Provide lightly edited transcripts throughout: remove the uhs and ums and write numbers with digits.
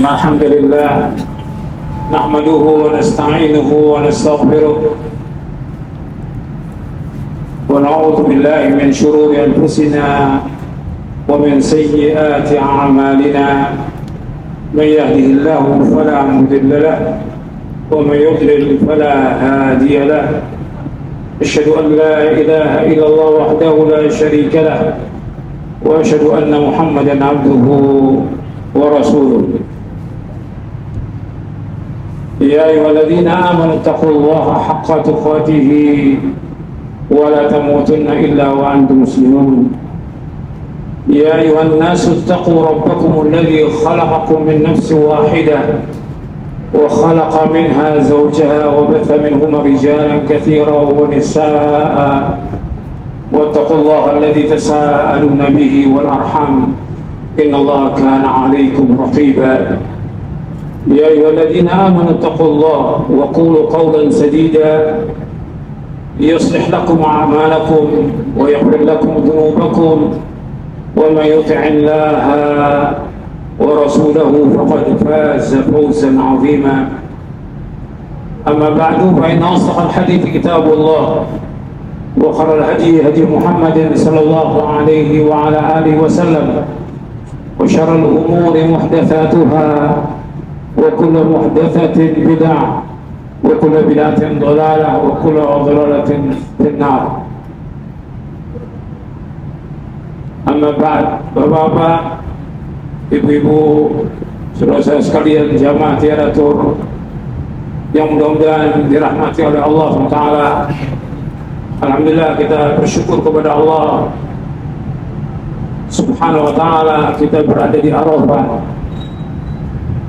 إن الحمد لله نحمده ونستعينه ونستغفره ونعوذ بالله من شرور أنفسنا ومن سيئات أعمالنا من يهده الله فلا مضل له ومن يضلل فلا هادي له أشهد أن لا إله إلا الله وحده لا شريك له وأشهد أن محمدا عبده ورسوله يا أيها الذين آمنوا اتقوا الله حق تقاته ولا تموتن إلا وأنتم مسلمون يا أيها الناس اتقوا ربكم الذي خلقكم من نفس واحدة وخلق منها زوجها وبث منهما رجالا كثيرا ونساء واتقوا الله الذي تساءلون به والأرحام إن الله كان عليكم رقيبا يا أيها الذين آمنوا اتقوا الله وقولوا قولا سديدا يصلح لكم أعمالكم ويغفر لكم ذنوبكم ومن يطع الله ورسوله فقد فاز فوزا عظيما أما بعد فإن أصدق الحديث كتاب الله وخير الهدي هدي محمد صلى الله عليه وعلى آله وسلم وشر الأمور محدثاتها وكل محدثة بدعة وكل بدعة ضلالة وكل ضلالة في النار. Amma ba'd, bapak-bapak, ibu-ibu, saudara-saudara sekalian, jamaah tiaratur yang mudah-mudahan dirahmati oleh Allah SWT. Alhamdulillah, kita bersyukur kepada Allah Subhanahu wa ta'ala, kita berada di Arafah,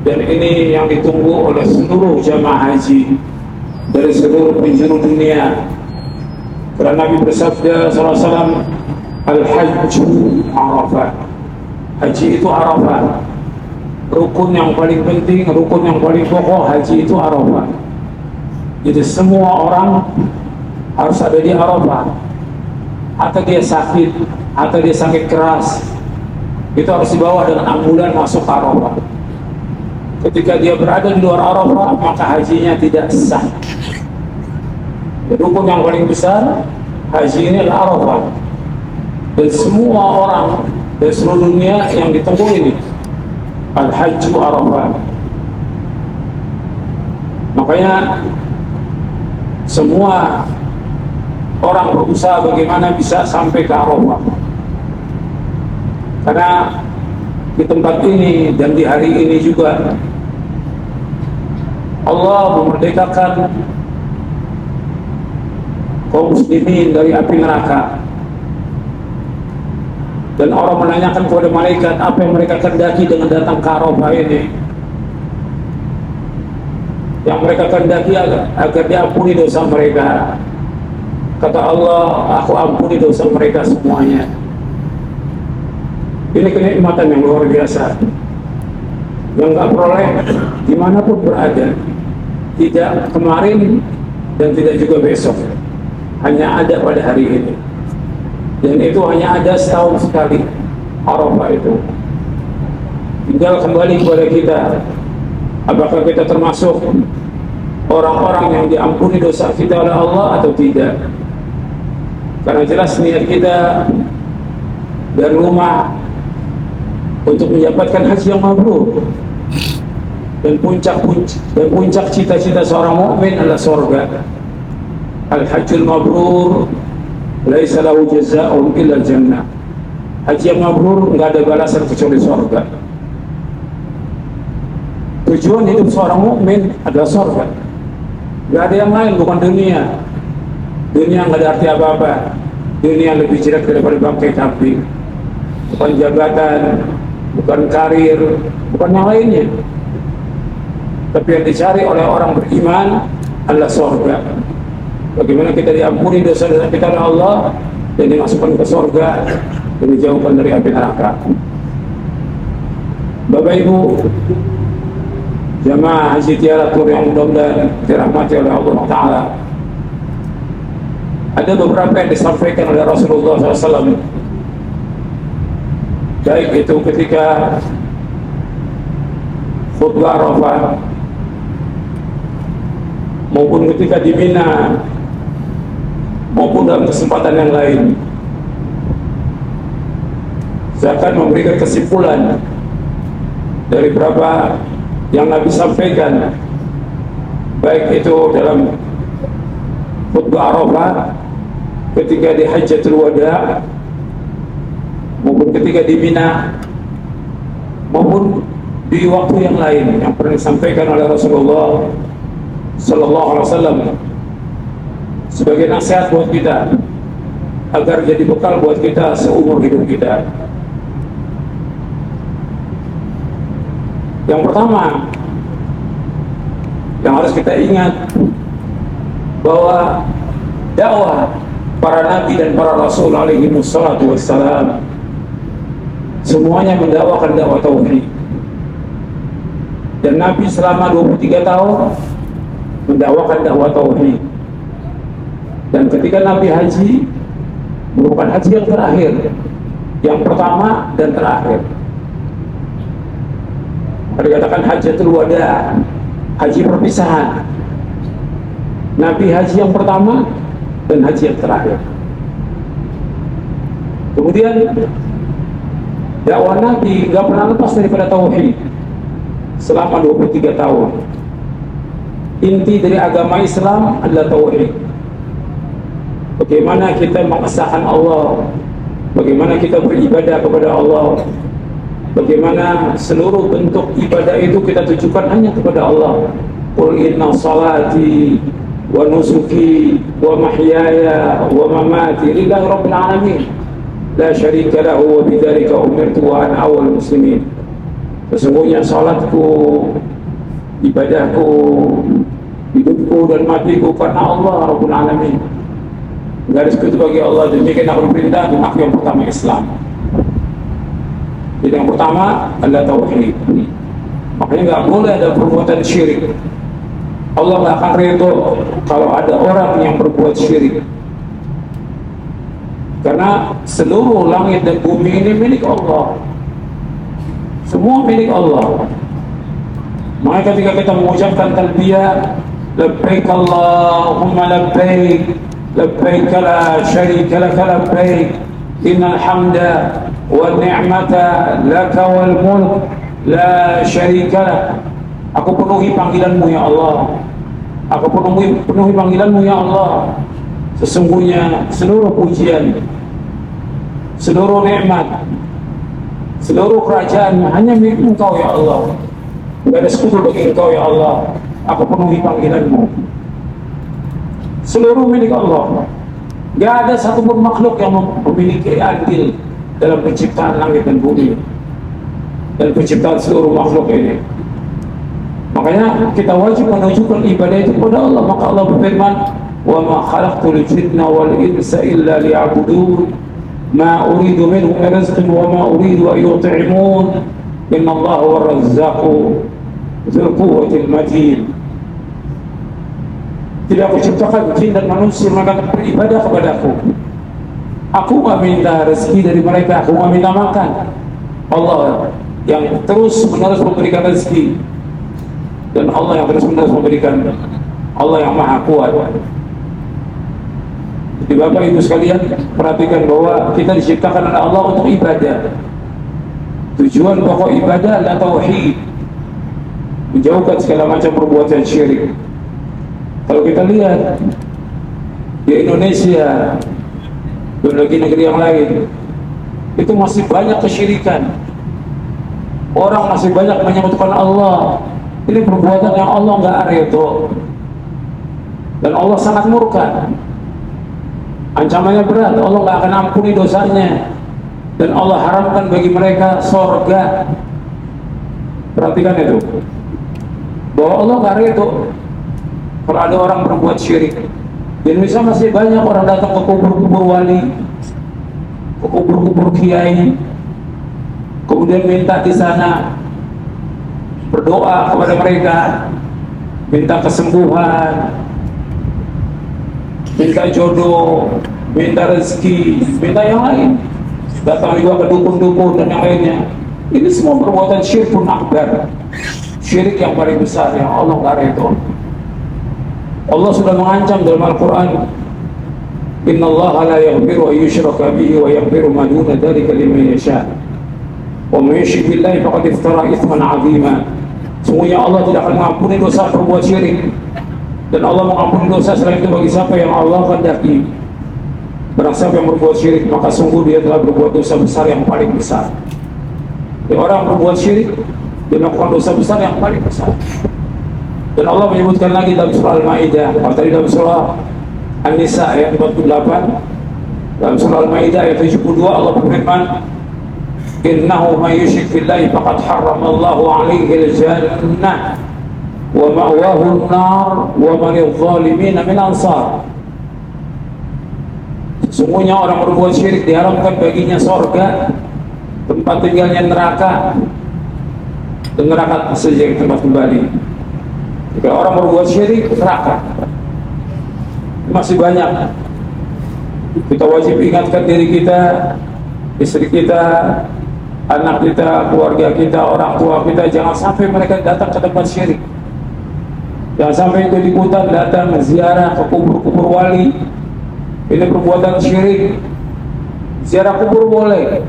dan ini yang ditunggu oleh seluruh jamaah haji dari seluruh penjuru dunia. Karena Nabi bersabda sallallahu alaihi wasallam, Al-Hajju Arafah, haji itu Arafah. Rukun yang paling penting, rukun yang paling pokok haji itu Arafah. Jadi semua orang harus ada di Arafah. Atau dia sakit, atau dia sakit keras, itu harus dibawa dengan ambulan masuk ke Arafah. Ketika dia berada di luar Arafah, maka hajinya tidak sah. Rukun yang paling besar haji ini adalah Arafah, dan semua orang dari seluruh dunia yang ditempuh ini Al-Hajju Arafah. Makanya semua orang berusaha bagaimana bisa sampai ke Arafah, karena di tempat ini dan di hari ini juga Allah memerdekakan kaum muslimin dari api neraka. Dan orang menanyakan kepada malaikat, apa yang mereka kendaki dengan datang ke Arafah ini? Yang mereka kendaki agar diampuni dosa mereka. Kata Allah, aku ampuni dosa mereka semuanya. Ini kenikmatan yang luar biasa, yang gak peroleh dimanapun berada, tidak kemarin dan tidak juga besok, hanya ada pada hari ini. Dan itu hanya ada setahun sekali, Arafah itu. Tinggal kembali kepada kita, apakah kita termasuk orang-orang yang diampuni dosa kita oleh Allah atau tidak. Karena jelas niat kita dari rumah untuk mendapatkan haji yang mabrur, dan puncak cita-cita seorang mukmin adalah surga. Al-Hajjul Mabrur laisa lahu jazaa'un illa jannah. Haji yang mabrur enggak ada balasan kecuali surga. Tujuan hidup seorang mukmin adalah surga. Enggak ada yang lain, bukan dunia. Dunia enggak ada arti apa-apa. Dunia lebih jelek daripada bangkai kambing. Bukan jabatan, bukan karir, bukan yang lainnya. Tapi yang dicari oleh orang beriman adalah surga. Bagaimana kita diampuni dosa-dosa kita oleh Allah dan dimasukkan ke surga dan dijauhkan dari api neraka. Bapak Ibu, jamaah haji tiaratur yang mudah-mudahan dirahmati oleh Allah Ta'ala, ada beberapa yang disampaikan oleh Rasulullah SAW, baik itu ketika khutbah Arafah maupun ketika di Mina maupun dalam kesempatan yang lain, saya akan memberikan kesimpulan dari berapa yang Nabi sampaikan, baik itu dalam khutbah Arafah, ketika di Hajjatul Wada, maupun ketika di Mina, maupun di waktu yang lain yang pernah disampaikan oleh Rasulullah Sallallahu Alaihi Wasallam sebagai nasihat buat kita agar jadi bekal buat kita seumur hidup kita. Yang pertama yang harus kita ingat bahwa dakwah para nabi dan para rasul alaihi wassalatu wassalam semuanya mendakwakan dakwah tauhid. Dan Nabi selama 23 tahun mendakwakan dakwah tauhid. Dan ketika Nabi haji, merupakan haji yang terakhir, yang pertama dan terakhir. Dikatakan Hajjatul Wada, haji perpisahan. Nabi haji yang pertama dan haji yang terakhir. Kemudian dakwah Nabi gak pernah lepas daripada tauhid selama 23 tahun. Inti dari agama Islam adalah tauhid. Bagaimana kita mengesahkan Allah, bagaimana kita beribadah kepada Allah, bagaimana seluruh bentuk ibadah itu kita tujukan hanya kepada Allah. Qul inna salati wa nusuki wa mahyaya wa mamati lillahi rabbil alamin la syarika lahu wa bidzalika umirtu wa ana awwalul muslimin. Sesungguhnya salatku, ibadahku, hidupku dan matiku karena Allah Rabbul Alamin. Garis itu bagi Allah, demikian aku perintah dan aku yang pertama Islam. Jadi yang pertama adalah tauhid. Makanya nggak boleh ada perbuatan syirik. Allah nggak akan ridho kalau ada orang yang berbuat syirik. Karena seluruh langit dan bumi ini milik Allah. Semua milik Allah. Maka ketika kita mengucapkan talbiyah, labbaik Allahumma labbaik, labbaik la syarika laka labbaik, innal hamda wan ni'mata laka wal mulk la syarika lak. Aku penuhi panggilanmu ya Allah. Aku penuhi panggilanmu ya Allah. Sesungguhnya seluruh pujian, seluruh nikmat, seluruh kerajaan hanya milik Engkau ya Allah. Tidak ada sekutu bagi Engkau ya Allah. Aku penuhi panggilanmu. Seluruh milik Allah. Tidak ada satupun makhluk yang memiliki andil dalam penciptaan langit dan bumi dan penciptaan seluruh makhluk ini. Makanya kita wajib menunjukkan ibadah itu kepada Allah. Maka Allah berfirman, wa ma khalaqtul jinna wal insa illa liya'budun ma uridu minhum min rizqin wa ma uridu an yut'imun innallaha huwar razzaqu dzul quwwatil matin. Tidak aku ciptakan jin dan manusia maka beribadah kepadaku. Aku nggak minta rezeki dari mereka, aku nggak minta makan. Allah yang terus menerus memberikan rezeki, dan Allah yang terus menerus memberikan. Allah yang maha kuat. Jadi Bapak Ibu sekalian, perhatikan bahwa kita diciptakan oleh Allah untuk ibadah. Tujuan pokok ibadah adalah tauhid, menjauhkan segala macam perbuatan syirik. Kalau kita lihat di Indonesia dan negeri-negeri yang lain, itu masih banyak kesyirikan. Orang masih banyak menyebutkan Allah. Ini perbuatan yang Allah nggak ridho, dan Allah sangat murka. Ancamannya berat. Allah nggak akan ampuni dosanya, dan Allah haramkan bagi mereka sorga. Perhatikan itu, bahwa Allah nggak ridho kalau ada orang berbuat syirik. Di Indonesia masih banyak orang datang ke kubur-kubur wali, ke kubur-kubur kiai, kemudian minta di sana, berdoa kepada mereka, minta kesembuhan, minta jodoh, minta rezeki, minta yang lain. Datang juga ke dukun-dukun dan yang lainnya. Ini semua perbuatan syirkun akbar, syirik yang paling besar yang Allah nggak ridho. Allah sudah mengancam dalam Al-Quran, Inna Allah la yaghfiru an yushraka bihi wa yaghfiru ma duna dzalika liman yasha. Wa may yushrik billahi faqad iftara itsman 'azima. Sungguhnya Allah tidak akan mengampuni dosa berbuat syirik, dan Allah mengampuni dosa selain itu bagi siapa yang Allah kehendaki. Barang siapa yang berbuat syirik, maka sungguh dia telah berbuat dosa besar yang paling besar. Jadi orang berbuat syirik, dia melakukan dosa besar yang paling besar. Dan Allah menyebutkan lagi dalam surah Al-Maidah, atau tadi dalam surah An-Nisa ayat 48, dalam surah Al-Maidah ayat 72 Allah berfirman, Innahu man yushrik billahi faqad harramallahu alaihi al-jannah wa ma'wahu an-nar wa ma lidh-dhalimin min ansar. Sesungguhnya orang berbuat syirik diharamkan baginya surga, tempat tinggalnya neraka, dan neraka saja tempat kembali. Jika orang berbuat syirik, neraka masih banyak. Kita wajib ingatkan diri kita, istri kita, anak kita, keluarga kita, orang tua kita, jangan sampai mereka datang ke tempat syirik. Jangan sampai ikut-ikutan datang ziarah ke kubur-kubur wali. Ini perbuatan syirik. Ziarah kubur boleh,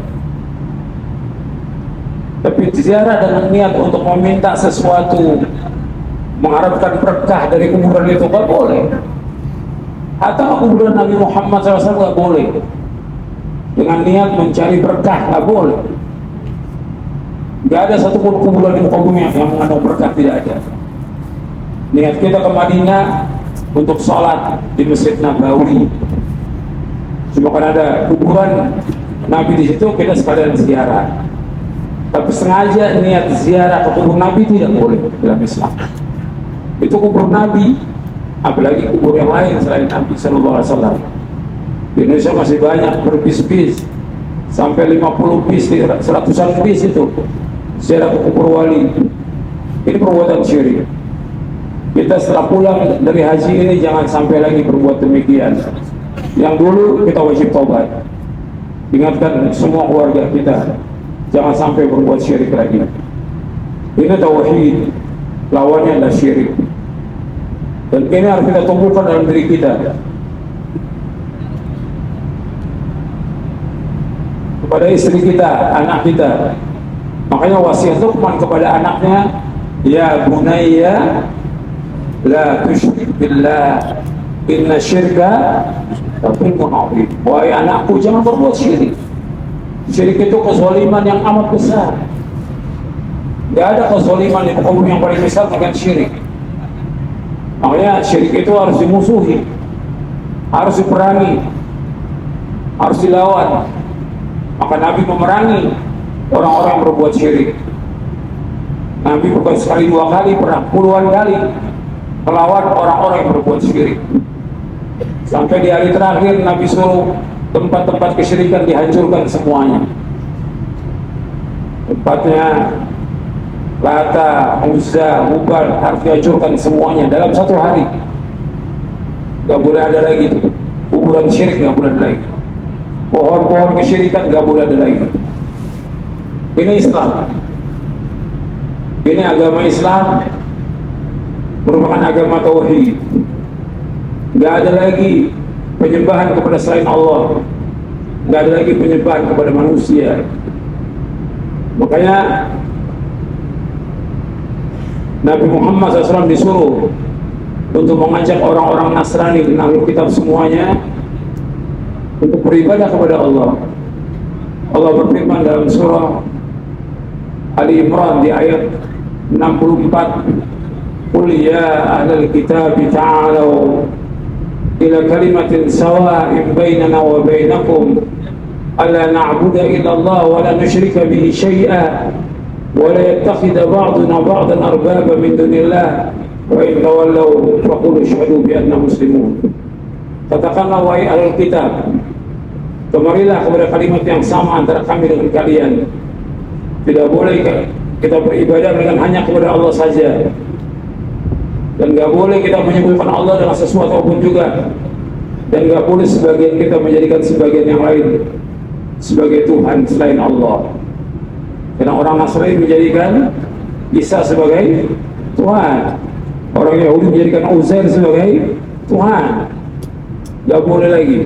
tapi ziarah dengan niat untuk meminta sesuatu, mengharapkan berkah dari kuburan itu nggak boleh. Hatta kuburan Nabi Muhammad SAW nggak boleh dengan niat mencari berkah, nggak boleh. Nggak ada satupun kuburan di muka bumi yang mengandung berkah, tidak ada. Niat kita ke Madinah untuk sholat di Masjid Nabawi, cuma kan ada kuburan Nabi di situ, kita sekalian ziarah. Tapi sengaja niat ziarah ke kubur Nabi tidak boleh dalam Islam. Itu kubur Nabi, apalagi kubur yang lain selain Nabi Sallallahu Alaihi Wasallam. Di Indonesia masih banyak berbis-bis, sampai 50 bis, 100-an bis itu ziarah ke kubur wali. Ini perbuatan syirik. Kita setelah pulang dari haji ini jangan sampai lagi berbuat demikian. Yang dulu kita wajib taubat. Ingatkan semua keluarga kita, jangan sampai berbuat syirik lagi. Ini tauhid, lawannya adalah syirik. Dan ini harus kita tumbuhkan dalam diri kita. Kepada istri kita, anak kita. Makanya wasiat Luqman kepada anaknya, ya bunayya la tusyrik billah inna syirka la-dzulmun 'adzim. Wahai anakku, jangan berbuat syirik. Syirik itu kezaliman yang amat besar. Tidak ada kezaliman di muka bumi yang paling besar dengan syirik. Makanya syirik itu harus dimusuhi, harus diperangi, harus dilawan. Maka Nabi memerangi orang-orang yang berbuat syirik. Nabi bukan sekali dua kali, pernah puluhan kali melawan orang-orang yang berbuat syirik. Sampai di hari terakhir Nabi suruh tempat-tempat kesyirikan dihancurkan semuanya. Tempatnya Lata, Uzza, Hubal harus dihancurkan semuanya dalam satu hari. Gak boleh ada lagi kuburan syirik, gak boleh ada lagi. Pohon-pohon kesyirikan gak boleh ada lagi. Ini Islam. Ini agama Islam, merupakan agama tauhid. Gak ada lagi penyembahan kepada selain Allah, gak ada lagi penyembahan kepada manusia. Makanya Nabi Muhammad SAW disuruh untuk mengajak orang-orang Nasrani dan Ahlul Kitab semuanya untuk beribadah kepada Allah. Allah berfirman dalam surah Ali Imran di ayat 64, Qul ya ahlal kitab ta'alau ila kalimatin sawa'in bainana wa bainakum alla na'budu illa Allah wa la nusyrika bihi syai'a wa la yattakhidha ba'duna ba'dan arbaba min dunillah wa in tawallaw faqulu ashhadu bi anna muslimun. Katakanlah wahai ahlul kitab, kemarilah kepada kalimat yang sama antara kami dengan kalian. Tidak boleh kita beribadah dengan hanya kepada Allah saja, dan gak boleh kita menyebutkan Allah dengan sesuatu apapun juga, dan gak boleh sebagian kita menjadikan sebagian yang lain sebagai Tuhan selain Allah. Karena orang Nasrani menjadikan Isa sebagai Tuhan. Orang Yahudi menjadikan Uzair sebagai Tuhan. Gak boleh lagi.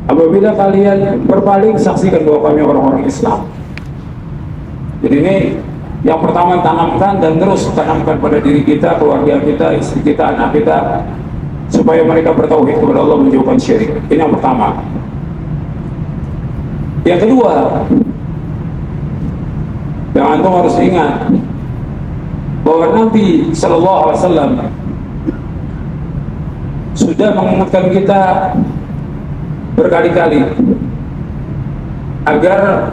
Apabila kalian berpaling, saksikan bahwa kami orang-orang Islam. Jadi ini yang pertama tanamkan dan terus tanamkan pada diri kita, keluarga kita, istri kita, anak kita, supaya mereka bertauhid kepada Allah, menjauhkan syirik. Ini yang pertama. Yang kedua, yang antum harus ingat bahwa Nabi Sallallahu Alaihi Wasallam sudah mengingatkan kita berkali-kali agar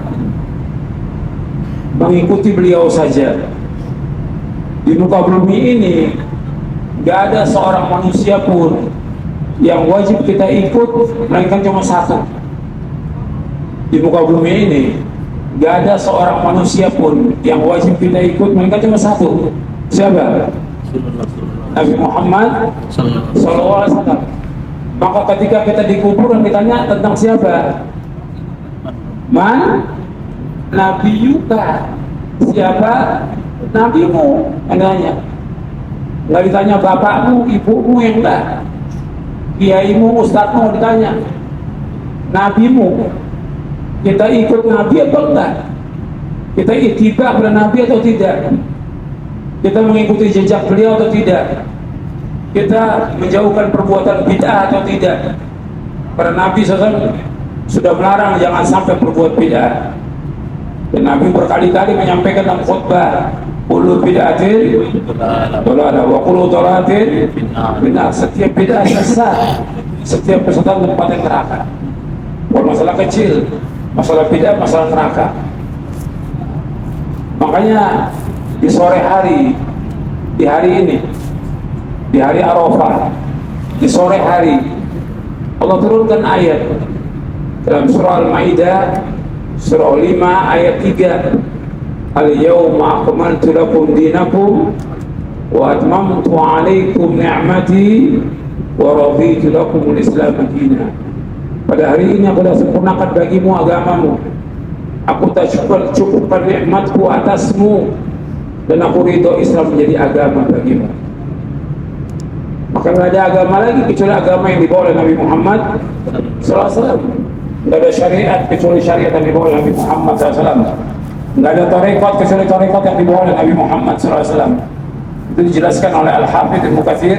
mengikuti beliau saja. Di muka bumi ini gak ada seorang manusia pun yang wajib kita ikut, melainkan cuma satu. Di muka bumi ini gak ada seorang manusia pun yang wajib kita ikut, melainkan cuma satu. Siapa? Nabi Muhammad Sallallahu Alaihi Wasallam. Maka ketika kita di kuburan ditanya tentang siapa? Man? Nabi Yuka. Siapa? Nabimu. Nanya. Nggak ditanya bapakmu, ibumu, yang enggak. Kiaimu, ustadzmu ditanya. Nabimu. Kita ikut Nabi atau enggak? Kita ittiba pada Nabi atau tidak? Kita mengikuti jejak beliau atau tidak? Kita menjauhkan perbuatan bid'ah atau tidak? Karena Nabi SAW sudah melarang jangan sampai berbuat bid'ah. Dan Nabi berkali-kali menyampaikan dalam khutbah, kullu bid'atin dalalah wa kullu dalalatin finnar. Setiap bid'ah sesat, setiap kesesatan tempatnya neraka. Bukan masalah kecil, masalah bid'ah, masalah neraka. Makanya di sore hari, di hari ini, di hari Arafah, di sore hari, Allah turunkan ayat dalam surah Al-Maidah, surah 5 ayat 3. Al-yawma akmaltu lakum dinakum wa atmamtu alaikum ni'mati wa raditu lakum al-Islam dinan. Pada hari ini aku telah sempurnakan bagimu agamamu. Aku tak cukupkan nikmatku atasmu, dan aku ridho Islam menjadi agama bagimu. Maka nggak ada agama lagi kecuali agama yang dibawa oleh Nabi Muhammad SAW. Nggak ada syariat kecuali syariat yang dibawa oleh Nabi Muhammad SAW. Nggak ada tarekat kecuali tarekat yang dibawa oleh Nabi Muhammad SAW. Itu dijelaskan oleh Al-Hafidz Ibnu Katsir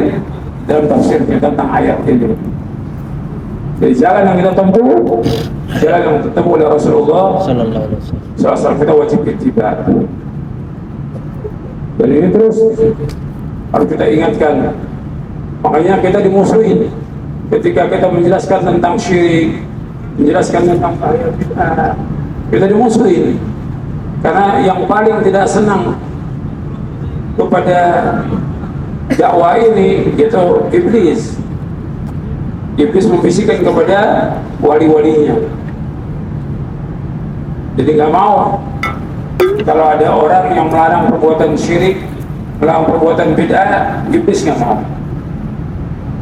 dalam tafsirnya tentang ayat ini. Jadi jalan yang kita tempuh, jalan yang ditempuh oleh Rasulullah SAW, kita wajib ittiba. Dan ini terus harus kita ingatkan. Makanya kita dimusuhin ketika kita menjelaskan tentang syirik, menjelaskan tentang bahaya bid'ah, kita dimusuhin. Karena yang paling tidak senang kepada dakwah ini yaitu iblis. Iblis membisikkan kepada wali-walinya. Jadi nggak mau kalau ada orang yang melarang perbuatan syirik, melarang perbuatan bid'ah, iblis nggak mau.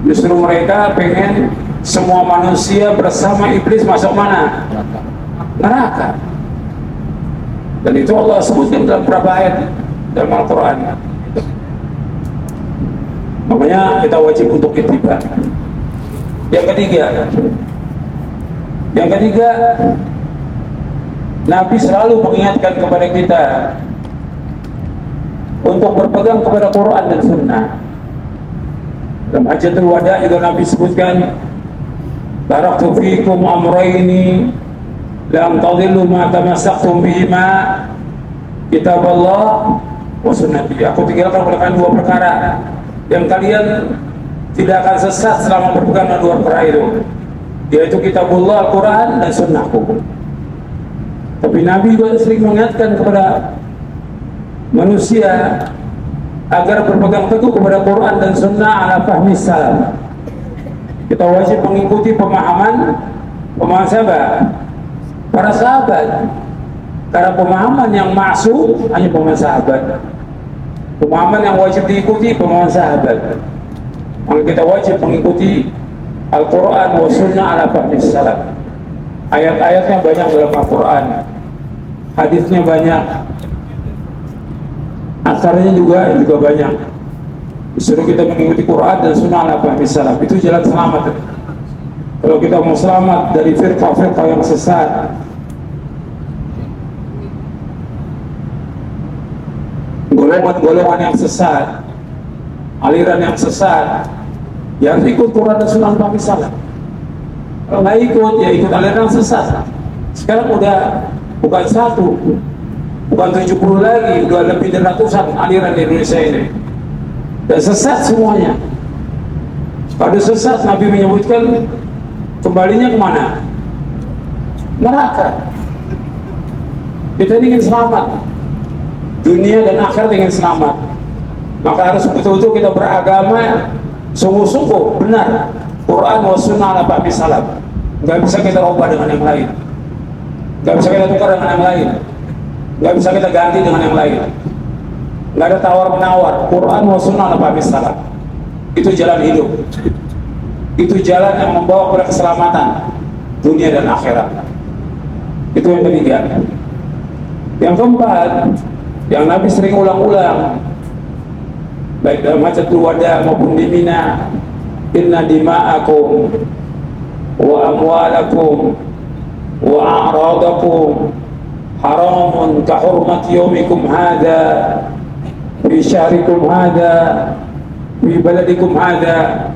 Justru mereka pengen semua manusia bersama iblis masuk mana? Neraka. Dan itu Allah sebutkan dalam beberapa ayat dalam Al-Quran. Makanya kita wajib untuk ittiba. Yang ketiga, Nabi selalu mengingatkan kepada kita untuk berpegang kepada Quran dan Sunnah. Dalam Hajjatul Wada juga Nabi sebutkan, taraktu fikum amrayni lam tadillu ma tamassaktum bihima, kitab Allah wa sunnati. Aku tinggalkan kepada kalian dua perkara yang kalian tidak akan sesat selama berpegang dengan dua perkara itu, yaitu kitabullah, Al-Quran, dan sunnahku. Tapi Nabi juga sering mengingatkan kepada manusia agar berpegang teguh kepada Quran dan Sunnah ala fahmi salaf. Kita wajib mengikuti pemahaman siapa? Para sahabat. Karena pemahaman yang maksud hanya pemahaman sahabat. Pemahaman yang wajib diikuti pemahaman sahabat. Maka kita wajib mengikuti Al-Quran wa Sunnah ala fahmi salaf. Ayat-ayatnya banyak dalam Al-Quran, hadisnya banyak. akarnya juga banyak. Disuruh kita mengikuti Quran dan Sunnah ala fahmi salaf, itu jalan selamat. Kalau kita mau selamat dari firqah-firqah yang sesat, golongan-golongan yang sesat, aliran yang sesat, yang ikut Quran dan Sunnah ala fahmi salaf. Kalau nggak ikut, ya ikut aliran sesat. Sekarang udah bukan satu, bukan 70 lagi, udah lebih dari ratusan aliran di Indonesia ini. Dan sesat semuanya. Pada sesat, Nabi menyebutkan kembalinya kemana? Neraka. Kita ingin selamat, dunia dan akhirat ingin selamat, maka harus betul-betul kita beragama sungguh-sungguh benar, Quran wa Sunnah ala fahmi salaf. Nggak bisa kita ubah dengan yang lain, nggak bisa kita tukar dengan yang lain, nggak bisa kita ganti dengan yang lain. Nggak ada tawar-menawar. Quran wa Sunnah ala fahmi salaf. Itu jalan hidup, itu jalan yang membawa kepada keselamatan dunia dan akhirat. Itu yang ketiga. Yang keempat, yang Nabi sering ulang-ulang, baik dalam Hajjatul Wada maupun di Mina, inna dima'akum wa amwalakum wa a'radakum haramun ka hurmati yaumikum hadha fi syahrikum hadha fi baladikum hadha.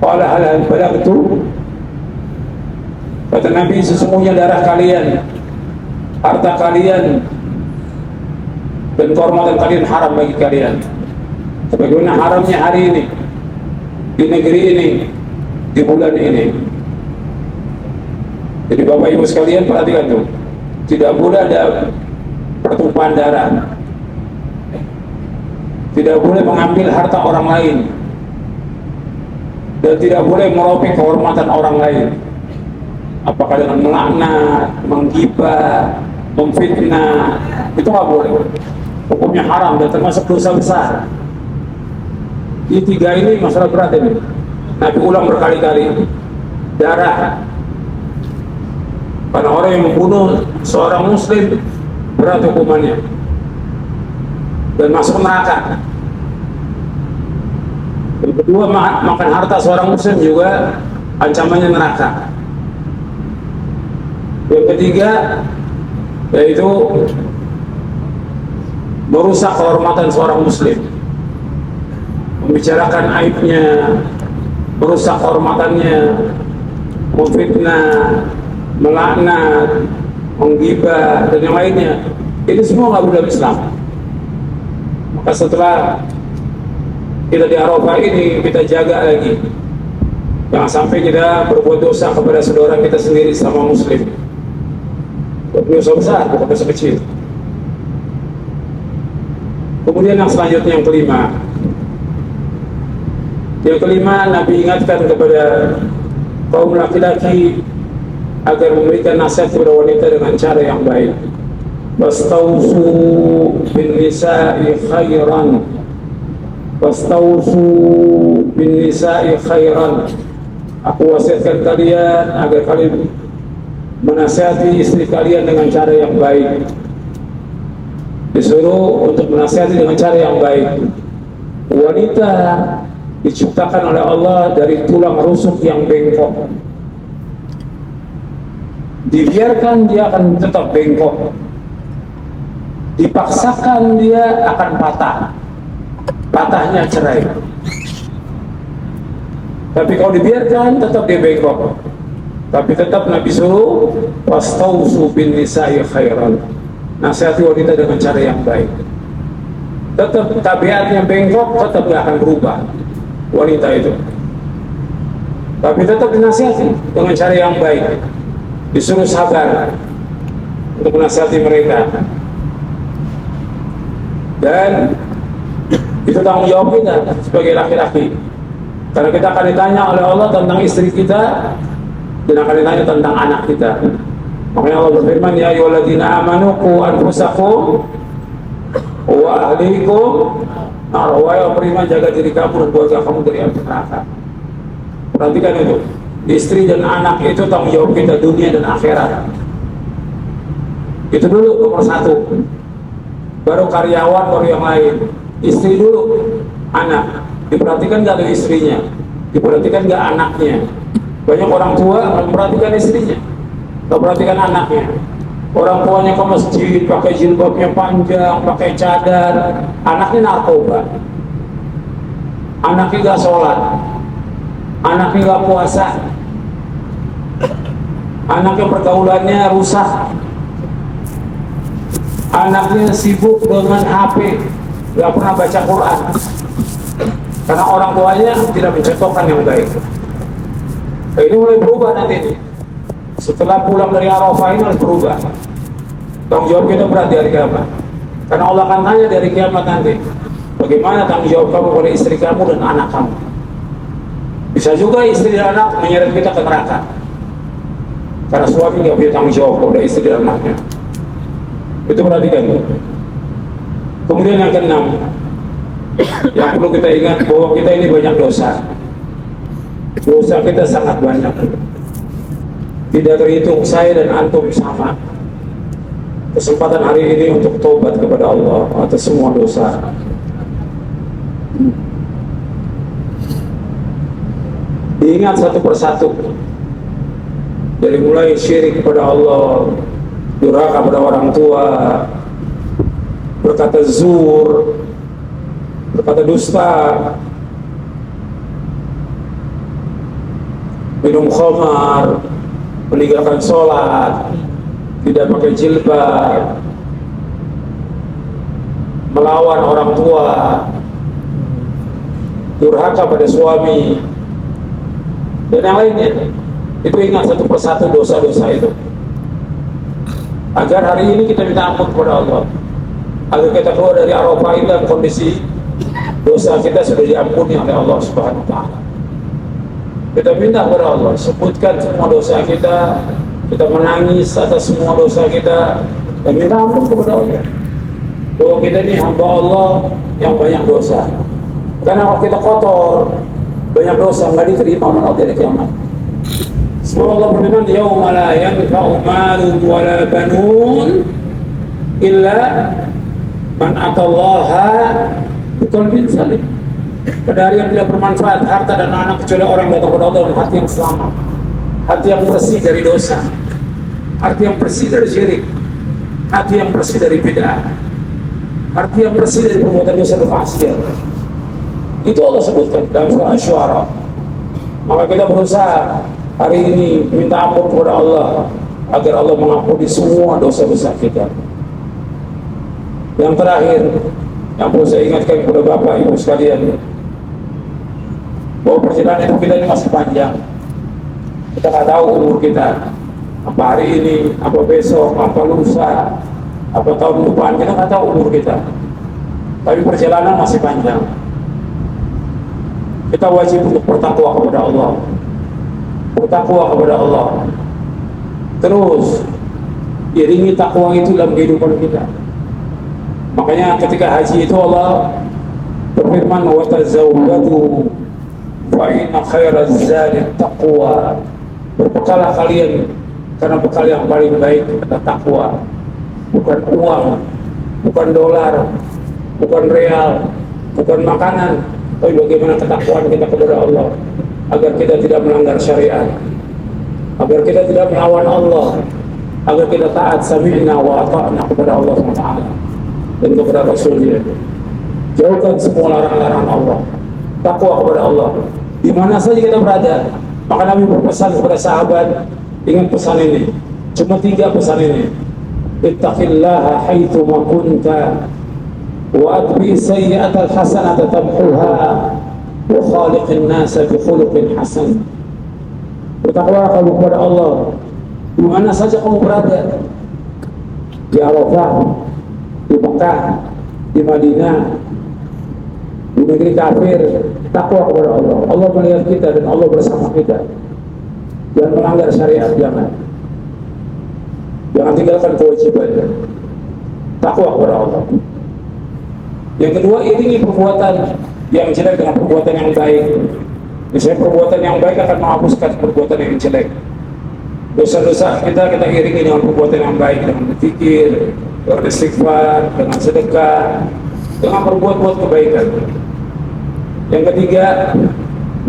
Qala hal balagtu? Kata Nabi, sesungguhnya darah kalian, harta kalian, dan kehormatan kalian haram bagi kalian, sebagaimana haramnya hari ini, di negeri ini, di bulan ini. Jadi Bapak Ibu sekalian perhatikan tuh, tidak boleh ada pertumpahan darah, tidak boleh mengambil harta orang lain, dan tidak boleh merobek kehormatan orang lain. Apakah dengan melaknat, menggibah, memfitnah, itu nggak boleh. Hukumnya haram dan termasuk dosa besar. Di tiga ini masalah berat ini. Nabi ulang berkali-kali. Darah. Karena orang yang membunuh seorang muslim berat hukumannya dan masuk neraka. Yang kedua, makan harta seorang muslim juga ancamannya neraka. Yang ketiga, yaitu merusak kehormatan seorang muslim, membicarakan aibnya, merusak kehormatannya, memfitnah, melaknat, menggibah, dan yang lainnya. Ini semua nggak boleh Islam. Maka setelah kita di Arafah ini, kita jaga lagi, jangan sampai kita berbuat dosa kepada saudara kita sendiri sama muslim. Dosa besar, bukan dosa kecil. Kemudian yang selanjutnya, yang kelima. Yang kelima, Nabi ingatkan kepada kaum laki-laki agar memberikan nasihat kepada wanita dengan cara yang baik. Wastausu bin nisa'i khairan. Wastausu bin nisa'i khairan. Aku wasiatkan kalian agar kalian menasihati istri kalian dengan cara yang baik. Disuruh untuk menasihati dengan cara yang baik. Wanita diciptakan oleh Allah dari tulang rusuk yang bengkok. Dibiarkan dia akan tetap bengkok. Dipaksakan dia akan patah. Patahnya cerai. Tapi kalau dibiarkan tetap dia bengkok. Tapi tetap Nabi suruh wastausu bin nisa'i khairan. Nasihati wanita dengan cara yang baik. Tetap tabiatnya bengkok, tetap gak akan berubah wanita itu. Tapi tetap dinasihati dengan cara yang baik. Disuruh sabar untuk menasihati mereka. Dan itu tanggung jawab kita sebagai laki-laki. Karena kita akan ditanya oleh Allah tentang istri kita, dan akan ditanya tentang anak kita. Makanya Allah berfirman, ya ayyuhalladzina amanu qu anfusakum wa ahlikum nar. Wahai orang beriman, jaga diri kamu dan keluarga kamu dari api neraka. Perhatikan itu, istri dan anak itu tanggung jawab kita dunia dan akhirat. Itu dulu nomor satu. baru karyawan, baru yang lain. Istri dulu, anak. Diperhatikan nggak ada istrinya? Diperhatikan nggak anaknya? Banyak orang tua memperhatikan istrinya, nggak perhatikan anaknya. Orang tuanya ke masjid, pakai jilbabnya panjang, pakai cadar, anaknya narkoba, anaknya nggak sholat, anaknya nggak puasa, anaknya pergaulannya rusak, anaknya sibuk dengan HP, nggak pernah baca Quran, karena orang tuanya tidak mencontohkan yang baik. Nah, ini mulai berubah nanti. Setelah pulang dari Arafah ini harus berubah. Tanggung jawab kita berat di hari kiamat. Karena Allah akan tanya dari kiamat nanti, bagaimana tanggung jawab kamu pada istri kamu dan anak kamu. Bisa juga istri dan anak menyeret kita ke neraka, karena suami nggak punya tanggung jawab pada istri dan anaknya. Itu perhatikan. Kemudian yang keenam, yang perlu kita ingat bahwa kita ini banyak dosa. Dosa kita sangat banyak. Tidak terhitung, saya dan antum sama. Kesempatan hari ini untuk taubat kepada Allah atas semua dosa. Diingat satu persatu. Dari mulai syirik kepada Allah, durhaka pada orang tua, berkata zur, berkata dusta, minum khamar, meninggalkan sholat, tidak pakai jilbab, melawan orang tua, durhaka pada suami, dan yang lainnya. Itu ingat satu persatu dosa-dosa itu, agar hari ini kita minta ampun kepada Allah, agar kita keluar dari Arafah ini dalam kondisi dosa kita sudah diampuni oleh Allah Subhanahu wa Ta'ala. Kita minta kepada Allah, sebutkan semua dosa kita, kita menangis atas semua dosa kita, dan minta ampun kepada Allah bahwa kita ini hamba Allah yang banyak dosa. Karena kalau kita kotor, banyak dosa, nggak diterima oleh Allah dari kiamat. Semoga Allah berfirman, yauma la yanfa'u malun wa la banun illa man atallaha biqalbin salim. Pada hari yang tidak bermanfaat harta dan anak kecuali orang yang datang kepada Allah dengan hati yang selamat, hati yang bersih dari dosa, hati yang bersih dari syirik, hati yang bersih dari bid'ah, hati yang bersih dari perbuatan dosa dan maksiat. Itu Allah sebutkan dalam surah Asy-Syu'ara. Maka kita berusaha hari ini minta ampun kepada Allah agar Allah mengampuni semua dosa-dosa kita. Yang terakhir yang perlu saya ingatkan kepada Bapak Ibu sekalian, bahwa perjalanan hidup kita ini masih panjang. Kita nggak tahu umur kita, apa hari ini, apa besok, apa lusa, apa tahun depan, kita nggak tahu umur kita. Tapi perjalanan masih panjang. Kita wajib untuk bertakwa kepada Allah, bertakwa kepada Allah. Terus iringi takwa itu dalam kehidupan kita. Makanya ketika haji itu Allah berfirman, wa tazawwadu fa inna khairaz zadi taqwa. Berbekalah kalian karena bekal yang paling baik adalah takwa. Bukan uang, bukan dolar, bukan real, bukan makanan, tapi bagaimana ketakwaan kita kepada Allah agar kita tidak melanggar syariat, agar kita tidak melawan Allah, agar kita taat sami'na wa ata'na kepada Allah SWT dan kepada Rasulnya. Jauhkan semua larangan-larangan Allah, takwa kepada Allah di mana saja kita berada. Maka Nabi berpesan kepada sahabat, ingat pesan ini, cuma 3 pesan ini: ittaqillaha haitsu ma kunta wa atbi sayyi'atal hasanata tamhuha wa khaliqin nasa bi khuluqin hasan. Bertakwa kamu kepada Allah di mana saja kamu berada, di Arafah, di Mekah, di Madinah, di negeri kafir. Takwa kepada Allah. Allah melihat kita dan Allah bersama kita. Jangan melanggar syariat, jangan tinggalkan kewajiban. Takwa kepada Allah. Yang kedua, iringi perbuatan yang jelek dengan perbuatan yang baik. Misalnya perbuatan yang baik akan menghapuskan perbuatan yang jelek. Dosa-dosa kita iringi dengan perbuatan yang baik, dengan berzikir, beristighfar, dengan sedekah, dengan berbuat-buat kebaikan. Yang ketiga,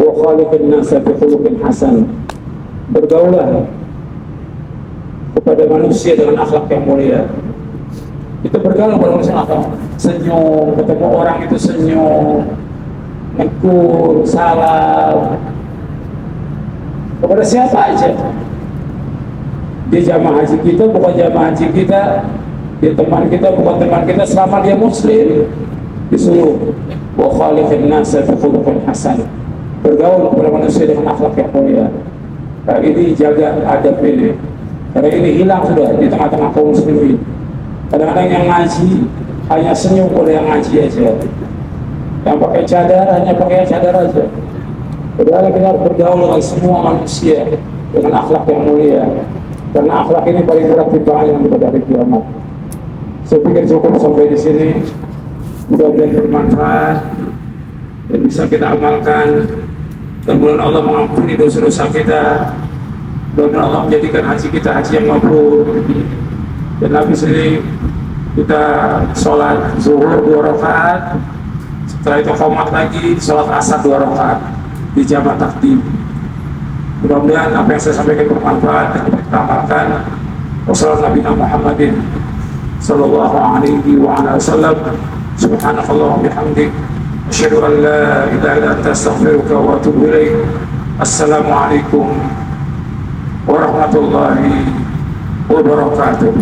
wa khaliqin nasa bi khuluqin hasan. Bergaulah kepada manusia dengan akhlak yang mulia. Kita bergaul kepada manusia akhlak, senyum, ketemu orang itu senyum, negur, salam kepada siapa aja. Dia jamaah haji kita, bukan jamaah haji kita. Dia teman kita, bukan teman kita, selama dia muslim. Disuruh wa khaliqin nasa bi khuluqin hasan. Bergaul kepada manusia dengan akhlak yang mulia. Kali ini jaga adab ini, karena ini hilang sudah di tengah-tengah kaum muslimin. Kadang-kadang yang ngaji hanya senyum pada yang ngaji aja, yang pakai cadar hanya pakai cadar aja. Padahal kita harus bergaul dengan semua manusia dengan akhlak yang mulia, karena akhlak ini paling berat timbangan pada hari kiamat. Saya pikir cukup sampai di sini. Mudah-mudahan bermanfaat dan bisa kita amalkan. Dan mudah Allah mengampuni dosa-dosa kita. Dan Allah menjadikan haji kita haji yang mabrur. Dan habis ini kita sholat zuhur 2 rakaat. Setelah itu qomat lagi, sholat asar 2 rakaat di jamaah takdim. Mudah-mudahan apa yang saya sampaikan bermanfaat dan kita amalkan. Wassalamualaikum Muhammadin sallallahu alaihi wa ala wasallam. Subhanallah wa bihamdik, asyhadu an la ilaha illa anta, astaghfiruka wa atubu ilaik. Assalamualaikum warahmatullahi wabarakatuh.